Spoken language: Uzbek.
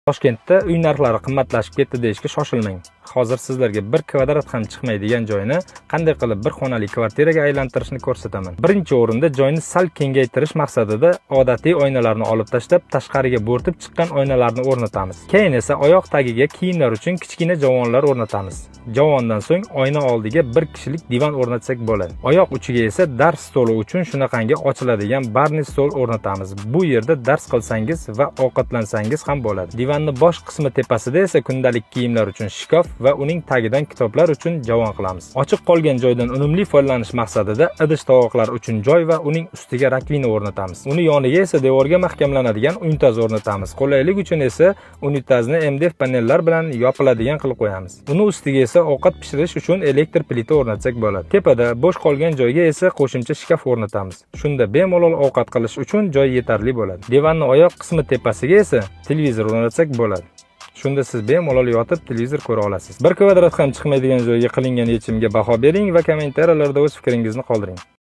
Toshkentda uy narxlari qimmatlashib ketdi deyishga shoshilmang. Hozir sizlarga 1 kvadrat ham chiqmaydigan joyni qanday qilib bir xonali kvartiraga aylantirishni ko'rsataman. Birinchi o'rinda joyni sal kengaytirish maqsadida odatiy oynalarni olib tashlab, tashqariga bo'rtib chiqqan oynalarni o'rnatamiz. Keyin esa oyoq tagiga kiyimlar uchun kichkina javonlar o'rnatamiz. Javondan so'ng oyna oldiga bir kishilik divan o'rnatsak bo'ladi. Oyoq uchiga esa dars stoli uchun shunaqangi ochiladigan barni stol o'rnatamiz. Bu yerda dars qilsangiz va ovqatlansangiz ham bo'ladi. Divanning bosh qismi tepasida esa kundalik kiyimlar uchun shkaf va uning tagidan kitoblar uchun javon qilamiz. Ochiq qolgan joydan unumli foydalanish maqsadida idish-tovoqlar uchun joy va uning ustiga rakvina o'rnatamiz. Uni yoniga esa devorga mahkamlanadigan unitaz o'rnatamiz. Qulaylik uchun esa unitazni MDF panellar bilan yopiladigan qilib qo'yamiz. Uni ustiga esa ovqat pishirish uchun elektr plita o'rnatsak bo'ladi. Tepada bo'sh qolgan joyga esa qo'shimcha shkaf o'rnatamiz. Shunda bemalol ovqat qilish uchun joy yetarli bo'ladi. Divanning oyoq qismi tepasiga esa televizor o'rnatsak bo'ladi. Shunda siz bemalol yotib televizor ko'ra olasiz. 1 kvadrat ham chiqmaydigan joyga qilingan yechimga baho bering va kommentariyalarda o'z fikringizni qoldiring.